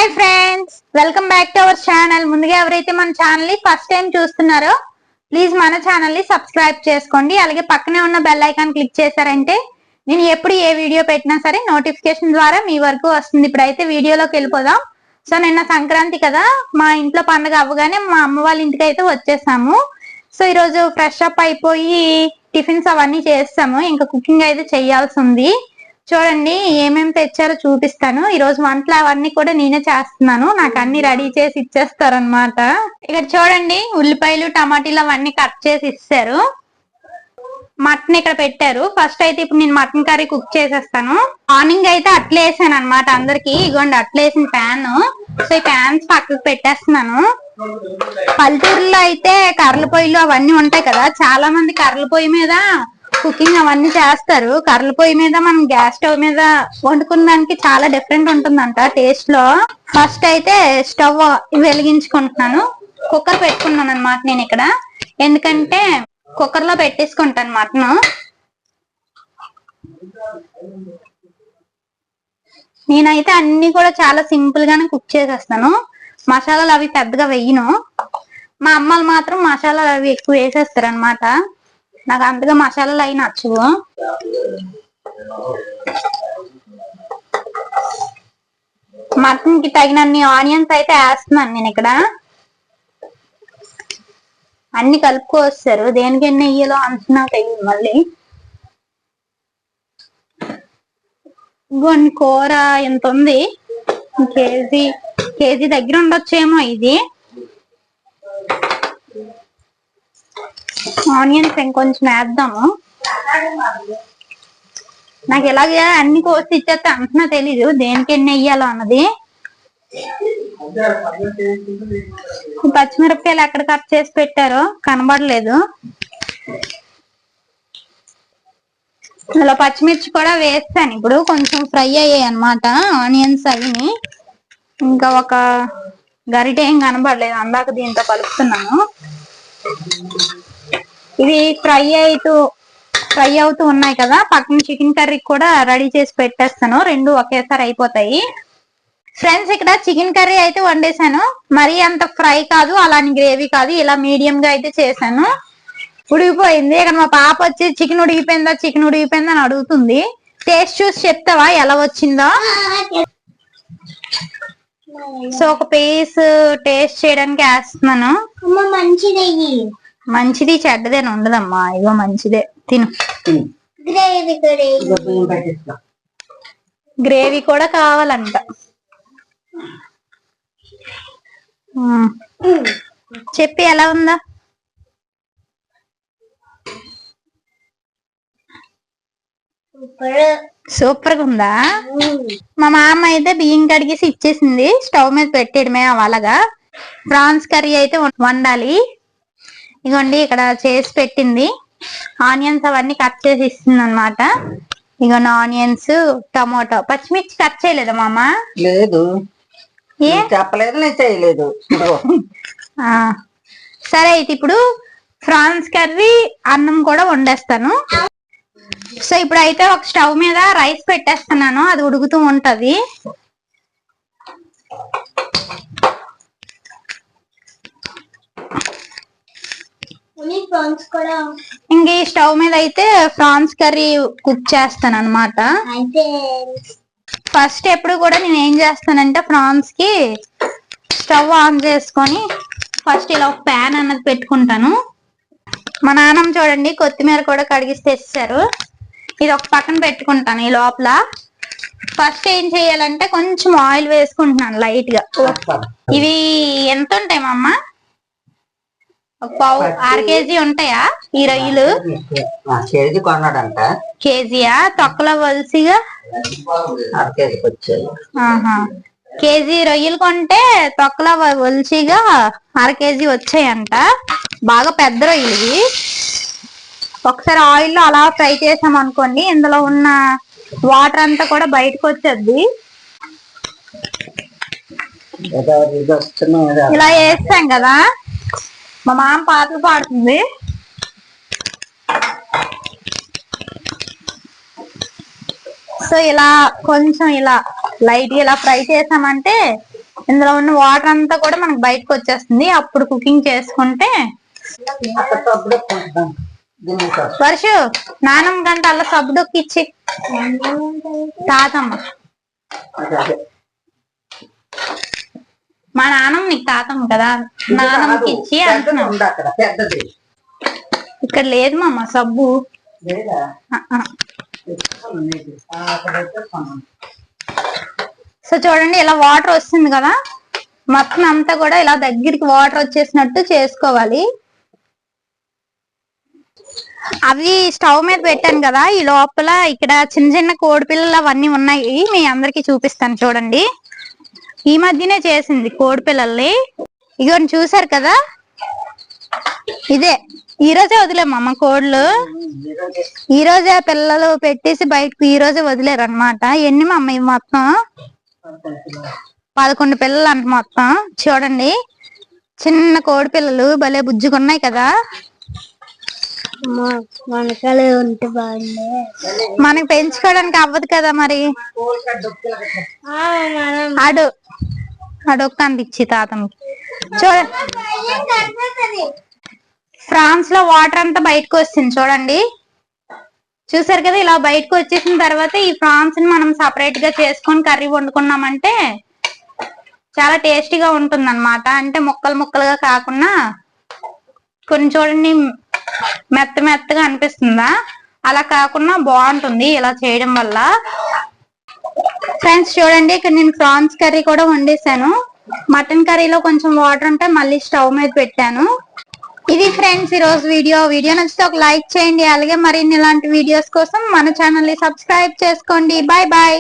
Hi friends, welcome back to our channel. ముందుగా ఎవరైతే మన ఛానల్ ని ఫస్ట్ టైం చూస్తున్నారో ప్లీజ్ మన ఛానల్ ని సబ్స్క్రైబ్ చేసుకోండి. అలాగే పక్కనే ఉన్న బెల్ ఐకాన్ క్లిక్ చేశారంటే నేను ఎప్పుడు ఏ వీడియో పెట్టినా సరే నోటిఫికేషన్ ద్వారా మీ వరకు వస్తుంది. ఇప్పుడైతే వీడియోలోకి వెళ్ళిపోదాం. సో నిన్న సంక్రాంతి కదా, మా ఇంట్లో పండుగ అవ్వగానే మా అమ్మ వాళ్ళ ఇంటికి అయితే వచ్చేసాము. సో ఈరోజు ఫ్రెష్ అప్ అయిపోయి టిఫిన్స్ అవన్నీ చేస్తాము. ఇంకా కుకింగ్ అయితే చేయాల్సి ఉంది. చూడండి ఏమేమి తెచ్చారో చూపిస్తాను. ఈ రోజు వంటలు అవన్నీ కూడా నేనే చేస్తున్నాను. నాకు అన్ని రెడీ చేసి ఇచ్చేస్తారనమాట. ఇక్కడ చూడండి ఉల్లిపాయలు టమాటీలు అవన్నీ కట్ చేసి ఇస్తారు. మటన్ ఇక్కడ పెట్టారు. ఫస్ట్ అయితే ఇప్పుడు నేను మటన్ కర్రీ కుక్ చేసేస్తాను. మార్నింగ్ అయితే అట్లా వేసాను అనమాట అందరికి. ఇగోండి అట్లా వేసిన ప్యాన్. సో ఈ ప్యాన్స్ పక్కకు పెట్టేస్తున్నాను. పల్లెటూరులో అయితే కర్రల పొయ్యిలు అవన్నీ ఉంటాయి కదా, చాలా మంది కర్రల పొయ్యి మీద కుకింగ్ అవన్నీ చేస్తారు. కర్రల పొయ్యి మీద మనం గ్యాస్ స్టవ్ మీద వండుకున్న దానికి చాలా డిఫరెంట్ ఉంటుందంట టేస్ట్ లో. ఫస్ట్ అయితే స్టవ్ వెలిగించుకుంటున్నాను. కుక్కర్ పెట్టుకున్నాను అనమాట నేను ఇక్కడ, ఎందుకంటే కుక్కర్ లో పెట్టేసుకుంటాను మటన్. నేనైతే అన్ని కూడా చాలా సింపుల్ గానే కుక్ చేసేస్తాను. మసాలాలు అవి పెద్దగా వెయ్యను. మా అమ్మలు మాత్రం మసాలాలు అవి ఎక్కువ వేసేస్తారు అనమాట. నాకు అంతగా మసాలాలు అవి నచ్చవు. మటన్ కి తగినన్ని ఆనియన్స్ అయితే వేస్తున్నాను నేను ఇక్కడ. అన్ని కలుపుకొస్తారు. దేనికి ఎన్ని వెయ్యాలో అంటున్నా తెలియదు. మళ్ళీ ఇంకొన్ని కూర ఎంత ఉంది, కేజీ దగ్గర ఉండొచ్చేమో. ఇది ఆనియన్స్ ఇంకొంచెం వేద్దాము. నాకు ఎలాగే అన్ని కోసి ఇచ్చేస్తే అంటున్నా తెలీదు దేనికి ఎన్ని వెయ్యాలో అన్నది. పచ్చిమిరపకాయలు ఎక్కడ కట్ చేసి పెట్టారో కనబడలేదు. అందులో పచ్చిమిర్చి కూడా వేస్తాను. ఇప్పుడు కొంచెం ఫ్రై అయ్యాయి అనమాట ఆనియన్స్ అయ్యి. ఇంకా ఒక గరిటె ఏం కనబడలేదు, అందాక దీంతో కలుపుతున్నాను. ఇవి ఫ్రై అవుతూ ఉన్నాయి కదా, పక్కన చికెన్ కర్రీ కూడా రెడీ చేసి పెట్టేస్తాను. రెండు ఒకేసారి అయిపోతాయి. ఫ్రెండ్స్ ఇక్కడ చికెన్ కర్రీ అయితే వండేసాను. మరీ అంత ఫ్రై కాదు, అలాని గ్రేవీ కాదు, ఇలా మీడియం గా అయితే చేశాను. ఉడికిపోయింది. ఇక్కడ మా పాప వచ్చి చికెన్ ఉడికిపోయిందా అని అడుగుతుంది. టేస్ట్ చూసి చెప్తావా ఎలా వచ్చిందో? సో ఒక పీస్ టేస్ట్ చేయడానికి వేస్తున్నాను. మంచిది చెడ్డదేని ఉండదమ్మా, ఇగో మంచిదే, తిను. గ్రేవీ కూడా కావాలంట. చెప్పి ఎలా ఉందా? సూపర్ గా ఉందా? మా మామ అయితే బియ్యం కడిగేసి ఇచ్చేసింది. స్టవ్ మీద పెట్టేయడమే అలాగా. ప్రాన్స్ కర్రీ అయితే వండాలి. ఇగోండి ఇక్కడ చేసి పెట్టింది. ఆనియన్స్ అవన్నీ కట్ చేసి ఇస్తుంది అనమాట. ఇగోండి ఆనియన్స్, టమాటో, పచ్చిమిర్చి కట్ చేయలేదా మామ? లేదు, ఏం చెప్పలేదు, నేను చేయలేదు. సరే అయితే ఇప్పుడు ప్రాన్స్ కర్రీ అన్నం కూడా వండేస్తాను. సో ఇప్పుడు అయితే ఒక స్టవ్ మీద రైస్ పెట్టేస్తున్నాను, అది ఉడుకుతూ ఉంటది. ఇంక ఈ స్టవ్ మీద అయితే ప్రాన్స్ కర్రీ కుక్ చేస్తాను అనమాట. ఫస్ట్ ఎప్పుడు కూడా నేను ఏం చేస్తానంటే ప్రాన్స్ కి స్టవ్ ఆన్ చేసుకొని ఫస్ట్ ఇలా ఒక ప్యాన్ అన్నది పెట్టుకుంటాను. మా నాన్నమ్మ చూడండి కొత్తిమీర కూడా కడిగిసి తెచ్చారు. ఇది ఒక పక్కన పెట్టుకుంటాను. ఈ లోపల ఫస్ట్ ఏం చేయాలంటే కొంచెం ఆయిల్ వేసుకుంటున్నాను లైట్ గా. ఇవి ఎంత ఉంటాయి మా అమ్మ? ఒక పావు, 6 కేజీ ఉంటాయా ఈ రొయ్యలు? కేజీయా? తొక్కలో వలసిగా కేజీ రొయ్యలు కొంటే తొక్కలో వలసిగా 1/2 కేజీ వచ్చాయంట. బాగా పెద్ద రొయ్యలు ఇవి. ఒకసారి ఆయిల్లో అలా ఫ్రై చేసాం అనుకోండి, ఇందులో ఉన్న వాటర్ అంతా కూడా బయటకు వచ్చేది. ఇలా వేస్తాం కదా. మా మామ పాటలు పాడుతుంది. సో ఇలా కొంచెం ఇలా లైట్ ఇలా ఫ్రై చేసామంటే ఇందులో ఉన్న వాటర్ అంతా కూడా మనకు బయటకు వచ్చేస్తుంది. అప్పుడు కుకింగ్ చేసుకుంటే అక్కడ సబ్బు పెట్టుకుంటాం గిన్నెతో. వర్షు నానమ్మ గంట అలా సబ్బుడొక్కి ఇచ్చి తాతమ్మ అదే. మా నాన్నమ్మ నీకు తాతమ్మ కదా, నానమ్మకి ఇచ్చి పెద్దది అంటున్నా. ఉంది అక్కడ పెద్దది ఇక్కడ లేదు మామ సబ్బు. లేదా ఆ. తెచ్చుకోండి. అక్కడ తెచ్చుకున్నాం. సో చూడండి ఇలా వాటర్ వస్తుంది కదా, మొత్తం అంతా కూడా ఇలా దగ్గరికి వాటర్ వచ్చేసినట్టు చేసుకోవాలి. అవి స్టవ్ మీద పెట్టాను కదా, ఈ లోపల ఇక్కడ చిన్న చిన్న కోడి పిల్లలు అవన్నీ ఉన్నాయి. మీ అందరికి చూపిస్తాను చూడండి. ఈ మధ్యనే చేసింది కోడి పిల్లల్ని. ఇగోని చూసారు కదా, ఇదే ఈ రోజే వదిలేమమ్మ కోళ్ళు. ఈ రోజే పిల్లలు పెట్టేసి బయటకు ఈ రోజే వదిలేరు అనమాట. ఎన్ని మా అమ్మ ఇవి మొత్తం 11 పిల్లలు అంట మొత్తం. చూడండి చిన్న కోడి పిల్లలు భలే బుజ్జుకున్నాయి కదా. మనకి పెంచుకోవడానికి అవ్వదు కదా మరి. అడొక్క అందించి తాతమ్మకి. చూడండి ఫ్రాన్స్ లో వాటర్ అంతా బయటకు వస్తుంది చూడండి. చూసారు కదా, ఇలా బయటకు వచ్చేసిన తర్వాత ఈ ఫ్రాన్స్ ని మనం సపరేట్ గా చేసుకొని కర్రీ వండుకున్నామంటే చాలా టేస్టీగా ఉంటుంది అనమాట. అంటే ముక్కలు ముక్కలుగా కాకుండా కొన్ని చూడండి మెత్త మెత్తగా అనిపిస్తుందా, అలా కాకుండా బాగుంటుంది ఇలా చేయడం వల్ల. ఫ్రెండ్స్ చూడండి, ఇక్కడ నేను ప్రాన్స్ కర్రీ కూడా వండేసాను. మటన్ కర్రీలో కొంచెం వాటర్ ఉంటే మళ్ళీ స్టవ్ మీద పెట్టాను. ఇది ఫ్రెండ్స్ ఈ రోజు వీడియో నచ్చితే ఒక లైక్ చేయండి. అలాగే మరిన్ని ఇలాంటి వీడియోస్ కోసం మన ఛానల్ ని సబ్స్క్రైబ్ చేసుకోండి. Bye bye.